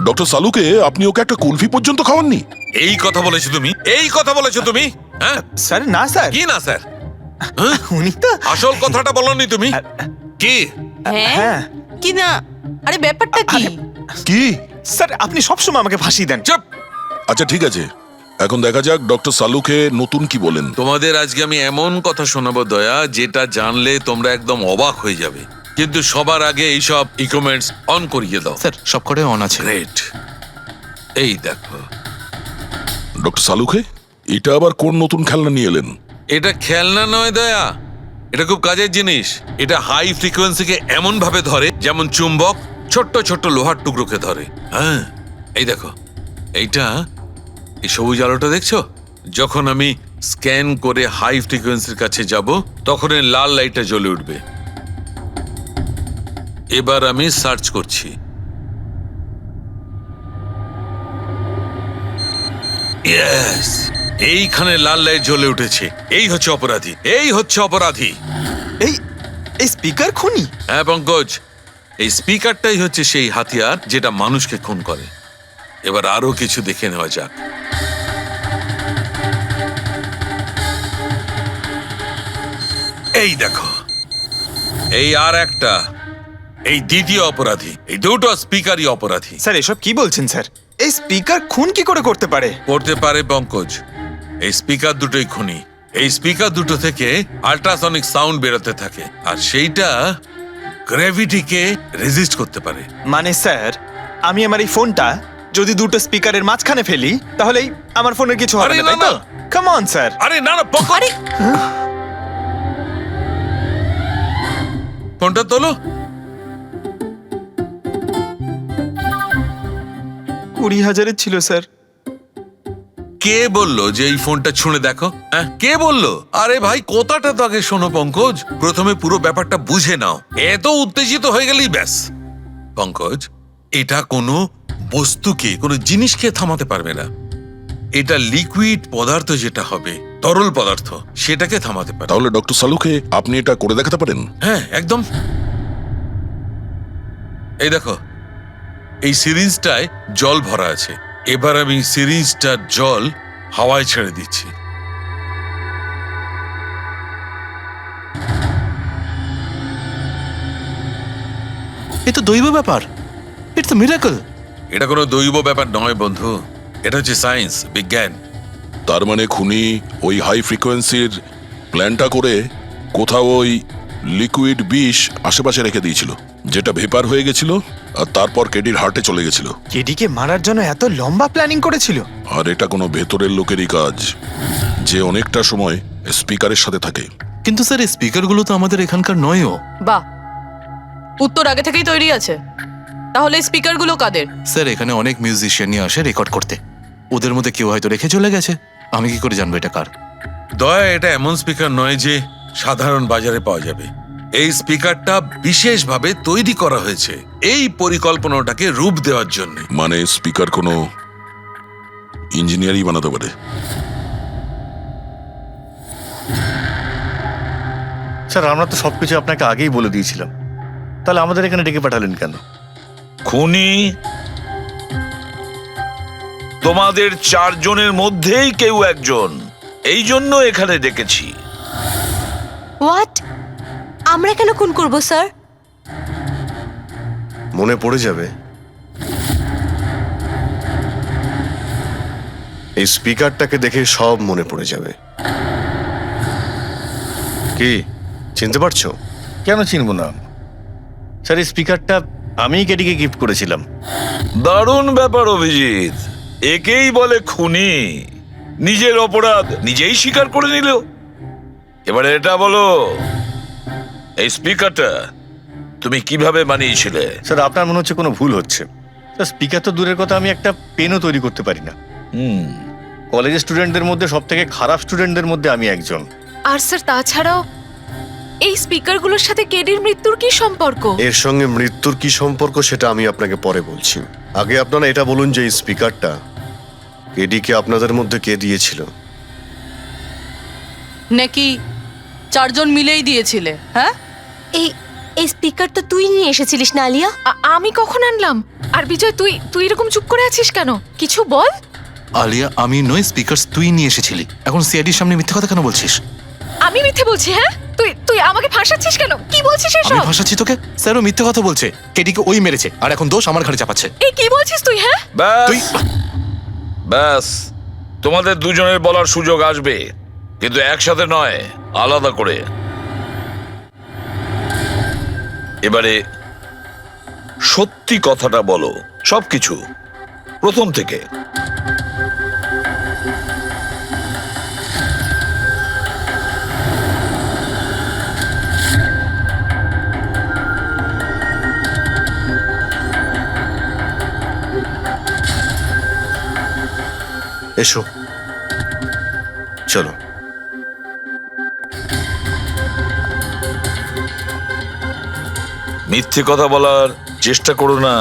ডক্টর সালুকে আপনি ওকে একটা কুলফি পর্যন্ত খাওয়াননি? এই কথা বলেছো তুমি? এই কথা বলেছো তুমি? হ্যাঁ স্যার, না স্যার। কি না স্যার? উনি তো আসল কথাটা বলনি তুমি। কি? হ্যাঁ। কি না? আরে ব্যাপারটা কি? কি? স্যার আপনি সবসময় আমাকে ফাঁসি দেন। চুপ। আচ্ছা ঠিক আছে, এখন দেখা যাক ডক্টর সালুকে নতুন কি বলেন। তোমাদের আজকে আমি এমন কথা শোনাবো দয়া, যেটা জানলে তোমরা একদম অবাক হয়ে যাবে। কিন্তু সবার আগে এইসব ইকুইপমেন্টস অন করিয়ে দাও। স্যার, সব কটাই অন আছে। গ্রেট। এই দেখো ডক্টর সালুকে, এটা আবার কোন নতুন খেলনা নিয়ে এলেন? এটা খেলনা নয় দয়া, এটা খুব কাজের জিনিস। এটা হাই ফ্রিকোয়েন্সিকে এমন ভাবে ধরে যেমন চুম্বক ছোট্ট ছোট্ট লোহার টুকরোকে ধরে। হ্যাঁ, এই দেখো, এইটা, এই সবুজ আলোটা দেখছো? যখন আমি স্ক্যান করে হাই ফ্রিকোয়েন্সির কাছে যাব, তখন এই লাল লাইটটা জ্বলে উঠবে। এবার আমি সার্চ করছি। ইয়েস, এইখানে লাল লাইট জ্বলে উঠেছে। এই হচ্ছে অপরাধী, এই হচ্ছে অপরাধী। এই এই স্পিকার খুনি? হ্যাঁ পঙ্কজ, এই স্পিকারটাই হচ্ছে সেই হাতিয়ার যেটা মানুষকে খুন করে। এবার আরো কিছু দেখে নেওয়া যাক। এই দেখো, এই আর একটা, এই দ্বিতীয় অপরাধী। এই দুটো স্পিকারই অপরাধী। স্যার এসব কি বলছেন স্যার? এই স্পিকার খুন কি করে করতে পারে? করতে পারে পঙ্কজ, এই স্পিকার দুটোই খুনি। এই স্পিকার দুটো থেকে আল্ট্রাসনিক সাউন্ড বেরোতে থাকে, আর সেইটা গ্র্যাভিটিকে রেজিস্ট করতে পারে। মানে স্যার, আমি আমার এই ফোনটা যদি দুটো স্পিকারের মাঝখানে ফেলি তাহলেই আমার ফোনের কিছু হবে আরে না, তাই না, তো? Come on sir. আরে না না পঙ্কজ, ফোনটা তোলো। 20,000-এর ছিল স্যার। কে বললো যে এই ফোনটা ছুঁড়ে দেখো? হ্যাঁ, কে বললো? আরে ভাই, কথাটা তো আগে শোনো পঙ্কজ, প্রথমে পুরো ব্যাপারটা বুঝে নাও। এত উত্তেজিত হয়ে গেলেই ব্যাস। পঙ্কজ, এটা কোনো বস্তুকে, কোনো জিনিসকে থামাতে পারবে না। এটা লিকুইড পদার্থ, যেটা হবে তরল পদার্থ, সেটাকে থামাতে পারে। তাহলে ডক্টর সালুকে আপনি এটা করে দেখাতে পারেন? হ্যাঁ, একদম। এই দেখো, এই সিরিঞ্জটায় জল ভরা আছে। এবার আমি সিরিঞ্জটার জল হাওয়ায় ছেড়ে দিচ্ছি। এ তো দৈব ব্যাপার, ইটস আ মিরাকল। এটা কোনো দৈব ব্যাপার নয় বন্ধু, এটা হচ্ছে সায়েন্স, বিজ্ঞান। তার মানে খুনি ওই হাই ফ্রিকোয়েন্সির প্ল্যানটা করে কোথাও ওই লিকুইড বিষ আশেপাশে রেখে দিয়েছিল, যেটা ভেপার হয়ে গেছিল, আর তারপর কেডির হার্টে চলে গেছিল। কেডিকে মারার জন্য এত লম্বা প্ল্যানিং করেছিল? আর এটা কোনো ভেতরের লোকেরই কাজ, যে অনেকটা সময় স্পিকারের সাথে থাকে। কিন্তু স্যার, এই স্পিকারগুলো তো আমাদের এখানকার নয়ও। বাহ, উত্তর আগে থেকেই তৈরি আছে। তাহলে স্পিকারগুলো কাদের? স্যার, এখানে অনেক মিউজিশিয়ানই আসে রেকর্ড করতে, ওদের মধ্যে কেউ হয়তো রেখে চলে গেছে। আমি কি করে জানবো এটা কার? দয়া, এটা এমন স্পিকার নয় যে সাধারণ বাজারে পাওয়া যাবে। এই স্পিকারটা বিশেষভাবে তৈরি করা হয়েছে এই পরিকল্পনাটাকে রূপ দেওয়ার জন্য। মানে স্পিকার কোনো ইঞ্জিনিয়ারই বানাতে পারে। স্যার, আমরা তো সবকিছু আপনাকে আগেই বলে দিয়েছিলাম, তাহলে আমাদের এখানে ডেকে পাঠালেন কেন? খুনি তোমাদের চারজনের মধ্যেই কেউ একজন, এই জন্য এখানে ডেকেছি। হোয়াট? আমরা কেন খুন করব স্যার? মনে পড়ে যাবে, এই স্পিকারটাকে দেখে সব মনে পড়ে যাবে। কি চিনতে পারছো? কেন চিনবো না স্যার, এই স্পিকারটা আমিই কেডিকে গিফট করেছিলাম। দারুণ ব্যাপার অভিজিৎ, একেই বলে খুনি। নিজের অপরাধ নিজেই স্বীকার করে নিল। এবারে এটা বলো, এই স্পিকারটা তুমি কিভাবে বানিয়েছিলে? স্যার, আপনার মনে হচ্ছে কোনো ভুল হচ্ছে। স্যার, স্পিকার তো দূরের কথা, আমি একটা পেনও তৈরি করতে পারি না। কলেজের স্টুডেন্টদের মধ্যে সব থেকে খারাপ স্টুডেন্টদের মধ্যে আমি একজন। আর স্যার, তাছাড়াও এই স্পিকারগুলোর সাথে কেডির মৃত্যুর কি সম্পর্ক? এর সঙ্গে মৃত্যুর কি সম্পর্ক সেটা আমি আপনাকে পরে বলছি। আগে আপনারা এটা বলুন যে এই স্পিকারটা কেডিকে আপনাদের মধ্যে কে দিয়েছিল? নাকি চারজন মিলেই দিয়েছিলে? হ্যাঁ, এই এই স্পিকার তো তুই নিয়ে এসেছিলিস না আলিয়া? আমি কখন আনলাম? আর বিজয়, তুই তুই এরকম চুপ করে আছিস কেন? কিছু বল। আলিয়া, আমি নই, স্পিকার তুই নিয়ে এসেছিলি। এখন সিআইডির সামনে মিথ্যে কথা কেন বলছিস? আমি মিথ্যে বলছি? হ্যাঁ, তুই তুই আমাকে ফাঁসাচ্ছিস কেন? কি বলছিস আমি এসব? ভাসাচ্ছি তোকে? স্যারও মিথ্যে কথা বলছে, কেডিকে ওই মেরেছে, আর এখন দোষ আমার ঘাড়ে চাপাচ্ছে। এই কি বলছিস তুই? হ্যাঁ, তুই ব্যাস, তোমাদের দুজনের বলার সুযোগ আসবে, কিন্তু একসাথে নয়, আলাদা করে। এবারে সত্যি কথাটা বলো, সবকিছু প্রথম থেকে। এসো, চলো। মিথ্যে কথা বলার চেষ্টা করো না।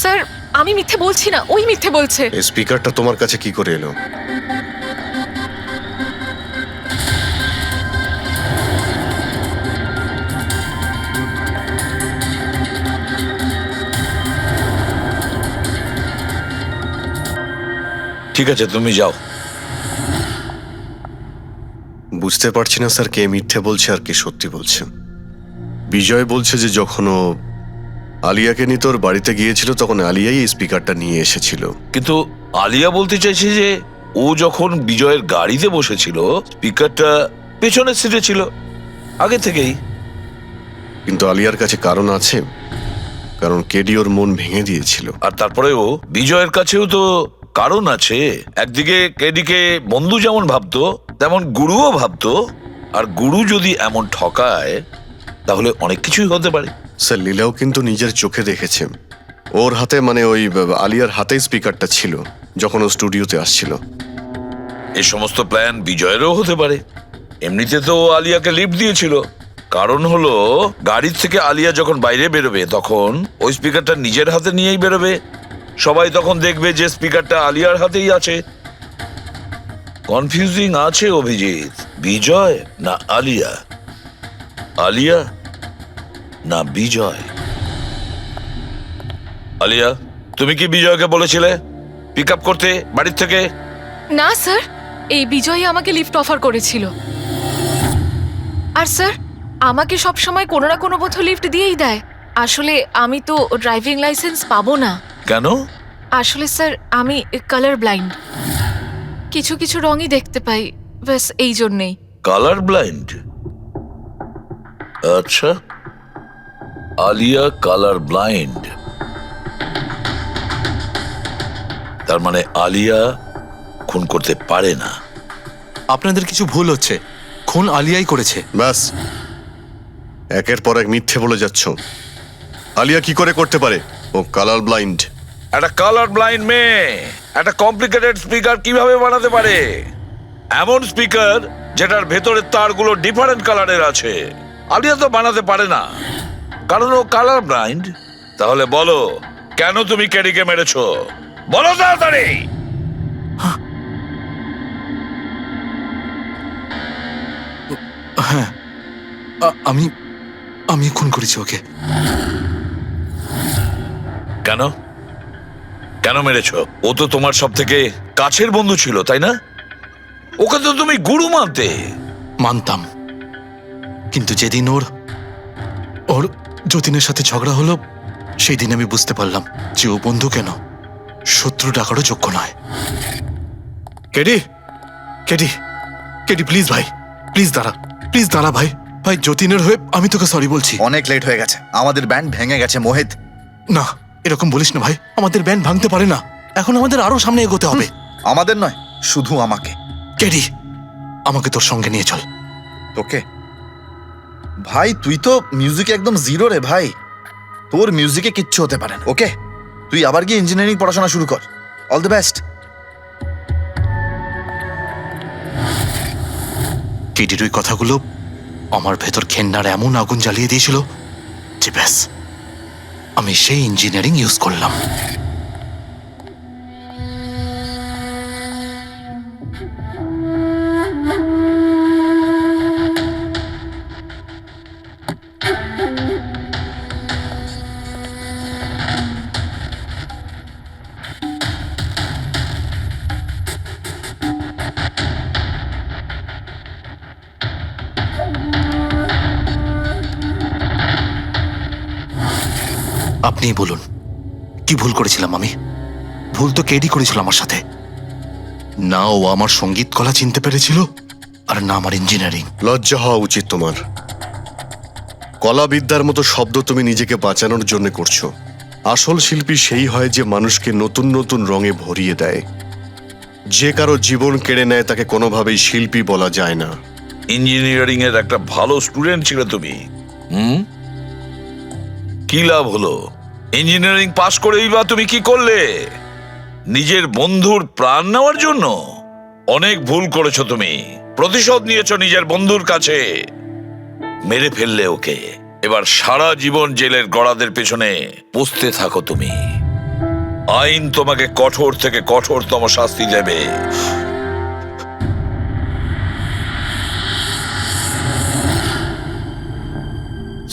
স্যার, আমি মিথ্যে বলছি না, ওই মিথ্যে বলছে। এই স্পিকারটা তোমার কাছে কি করে এলো? ঠিক আছে, তুমি যাও। বুঝতে পারছি না স্যার কে মিথ্যে বলছে আর কে সত্যি বলছে। বিজয় বলছে যে যখন ও আলিয়াকে নিয়ে তোর বাড়িতে গিয়েছিল তখন আলিয়াই এই স্পিকারটা নিয়ে এসেছিল। কিন্তু আলিয়া বলতে চাইছে যে ও যখন বিজয়ের গাড়িতে বসেছিল স্পিকারটা পেছনের সিটে ছিল আগে থেকেই। কিন্তু আলিয়ার কাছে কারণ আছে, কারণ কেডি ওর মন ভেঙে দিয়েছিল। আর তারপরেও বিজয়ের কাছেও তো কারণ আছে। একদিকে কেডিকে বন্ধু যেমন ভাবতো তেমন গুরুও ভাবতো, আর গুরু যদি এমন ঠকায় তাহলে অনেক কিছুই হতে পারে। স্যার লীলাও কিন্তু নিজের চোখে দেখেছে ওর হাতে, মানে ওই আলিয়ার হাতে স্পিকারটা ছিল যখন ও স্টুডিওতে আসছিল। এই সমস্ত প্ল্যান বিজয়েরও হতে পারে। এমনিতে তো ও আলিয়াকে লিফট দিয়েছিল, কারণ হলো গাড়ির থেকে আলিয়া যখন বাইরে বেরোবে তখন ওই স্পিকারটা নিজের হাতে নিয়েই বেরোবে। সবাই তখন দেখবে যে স্পিকারটা আলিয়ার হাতেই আছে। কনফিউজিং আছে অভিজিৎ। বিজয় না আলিয়া, আলিয়া না বিজয়। আলিয়া, তুমি কি বিজয়কে বলেছিলে পিক আপ করতে বাড়ির থেকে? না স্যার, এই বিজয় আমাকে লিফট অফার করেছিল। আর স্যার আমাকে সব সময় কোনো না কোনো বোধ লিফট দিয়েই দেয়। আসলে আমি তো ড্রাইভিং লাইসেন্স পাবো না। কেন? আসলে স্যার আমি কালার ব্লাইন্ড, কিছু কিছু রঙই দেখতে পাই, ব্যাস এই জন্যেই। Colour blind? আচ্ছা, আলিয়া কালার ব্লাইন্ড। তার মানে আলিয়া খুন করতে পারে না। আপনাদের কিছু ভুল হচ্ছে, খুন আলিয়াই করেছে। ব্যাস, একের পর এক মিথ্যে বলে যাচ্ছ। আলিয়া কি করে করতে পারে? ও কালার ব্লাইন্ড। একটা কালার ব্লাইন্ড মেয়ে একটা কমপ্লিকেটেড স্পিকার কিভাবে বানাতে পারে? এমন স্পিকার যেটার ভেতরের তারগুলো ডিফারেন্ট কালারের আছে। আলিয়া তো বানাতে পারে না, কারণ ও কালার ব্লাইন্ড। তাহলে বলো, কেন তুমি কেডিকে মেরেছো? বলো তাড়াতাড়ি। হ্যাঁ, আমি আমি খুন করেছি ওকে। কেন কেন মেরেছো? ও তো তোমার সব থেকে কাছের বন্ধু ছিল, তাই না? ওকে তো তুমি গুরু মানতে। মানতাম, কিন্তু যেদিন ওর ওর যতীনের সাথে ঝগড়া হলো সেই দিন আমি বুঝতে পারলাম যে ও বন্ধু কেন শত্রু ডাকারও যোগ্য নয়। কেডি, কেডি, কেডি প্লিজ ভাই, প্লিজ দাঁড়া, প্লিজ দাঁড়া ভাই। ভাই যতীনের হয়ে আমি তোকে সরি বলছি। অনেক লেট হয়ে গেছে, আমাদের ব্যান্ড ভেঙে গেছে মোহিত। না, এরকম বলিস না ভাই, আমাদের ব্যান্ড ভাঙতে পারে না। এখন আমাদের আরো সামনে এগোতে হবে। আমাদের নয়, শুধু আমাকে। কেডি, আমাকে তোর সঙ্গে নিয়ে চল। তোকে? ভাই তুই তো মিউজিকে একদম জিরো রে ভাই, তোর মিউজিকে কিচ্ছু হতে পারে না। ওকে, তুই আবার গিয়ে ইঞ্জিনিয়ারিং পড়াশোনা শুরু কর। All the best. কেডির ওই কথাগুলো আমার ভেতর ঘেন্নার এমন আগুন জ্বালিয়ে দিয়েছিল যে ব্যাস, আমি সেই ইঞ্জিনিয়ারিং ইউজ করলাম। আপনিই বলুন, কি ভুল করেছিলাম আমি? ভুল তো কেডি করেছিল আমার সাথে। না ও আমার সঙ্গীত কলা চিনতে পেরেছিল, আর না আমার ইঞ্জিনিয়ারিং। লজ্জা হওয়া উচিত তোমার। কলাবিদ্যার মতো শব্দ তুমি নিজেকে বাঁচানোর জন্য করছো। আসল শিল্পী সেই হয় যে মানুষকে নতুন নতুন রঙে ভরিয়ে দেয়। যে কারো জীবন কেড়ে নেয় তাকে কোনোভাবেই শিল্পী বলা যায় না। ইঞ্জিনিয়ারিং এর একটা ভালো স্টুডেন্ট ছিল তুমি। কি লাভ হলো? ইঞ্জিনিয়ারিং পাশ করেই বা তুমি কি করলে? নিজের বন্ধুর প্রাণ নেওয়ার জন্য? অনেক ভুল করেছো তুমি। প্রতিশোধ নিয়েছো নিজের বন্ধুর কাছে, মেরে ফেললে ওকে। এবার সারা জীবন জেলের গড়াদের পেছনে পুষতে থাকো তুমি। আইন তোমাকে কঠোর থেকে কঠোরতম শাস্তি দেবে।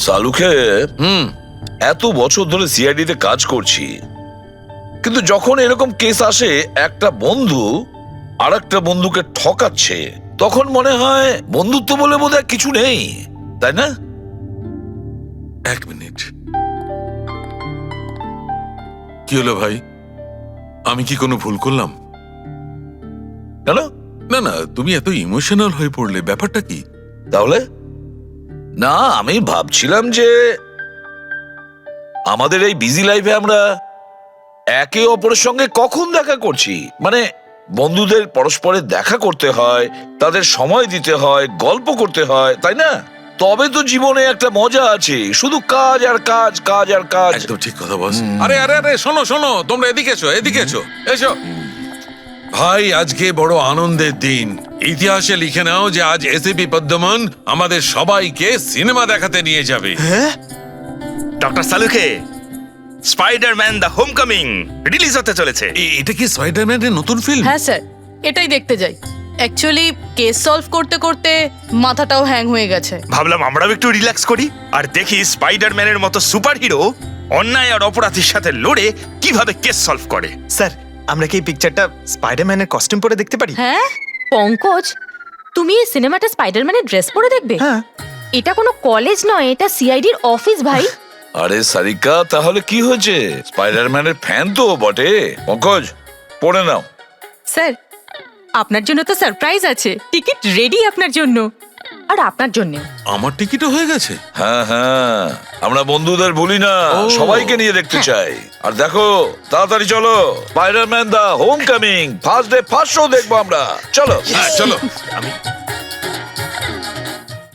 সালুকে এত বছর ধরে সিআইডিতে কাজ করছি, কিন্তু যখন এরকম কেস আসে একটা বন্ধু আর একটা বন্ধুকে ঠকাচ্ছে, তখন মনে হয় বন্ধুত্ব বলে বোধহয় কিছু নেই, তাই না? এক মিনিট, কি হলো ভাই? আমি কি কোনো ভুল করলাম? কেন? না না, তুমি এত ইমোশনাল হয়ে পড়লে, ব্যাপারটা কি? তাহলে না, আমি ভাবছিলাম যে আমাদের এই বিজি লাইফে আমরা একে অপরের সঙ্গে কখন দেখা করছি, মানে বন্ধুদের পরস্পরের দেখা করতে হয়, তাদের সময় দিতে হয়, গল্প করতে হয়, তাই না? তবে তো জীবনে একটা মজা আছে, শুধু কাজ আর কাজ, কাজ আর কাজ। একদম ঠিক কথা বস। আরে আরে আরে, শোনো শোনো, তোমরা এদিকে এসো, এদিকে এসো, এসো। ভাই, আজকে বড় আনন্দের দিন। ইতিহাসে লিখে নাও যে আজ এসিপি পদ্মমন আমাদের সবাইকে সিনেমা দেখাতে নিয়ে যাবে। ডক্টর সালুকে স্পাইডারম্যান দ্য হোমকামিং রিলিজ হতে চলেছে। এটা কি স্পাইডারম্যানের নতুন ফিল্ম? হ্যাঁ স্যার, এটাই দেখতে যাই। অ্যাকচুয়ালি কেস সলভ করতে করতে মাথাটাও হ্যাং হয়ে গেছে। ভাবলাম আমরাও একটু রিল্যাক্স করি আর দেখি স্পাইডারম্যানের মতো সুপারহিরো অন্যায় আর অপরাধীর সাথে লড়ে কিভাবে কেস সলভ করে। স্যার, আমরা কি এই পিকচারটা স্পাইডারম্যানের কস্টিউম পরে দেখতে পারি? হ্যাঁ পঙ্কজ, তুমি এই সিনেমাটা স্পাইডারম্যানের ড্রেস পরে দেখবে? হ্যাঁ। এটা কোনো কলেজ নয়, এটা সিআইডির অফিস ভাই। আরে সারিকা, তাহলে কি হয়েছে? স্পাইডারম্যানের ফ্যান তো বটে। পঙ্কজ, পড়ে নাও। স্যার, আপনার জন্য তো সারপ্রাইজ আছে, টিকিট রেডি আপনার জন্য আর আপনার জন্য। আমার টিকিটও হয়ে গেছে? হ্যাঁ হ্যাঁ, আমরা বন্ধুদের ভুলি না, সবাইকে নিয়ে দেখতে চাই। আর দেখো, তাড়াতাড়ি চলো, Spiderman the homecoming first day first show দেখবো আমরা। চলো চলো। আমি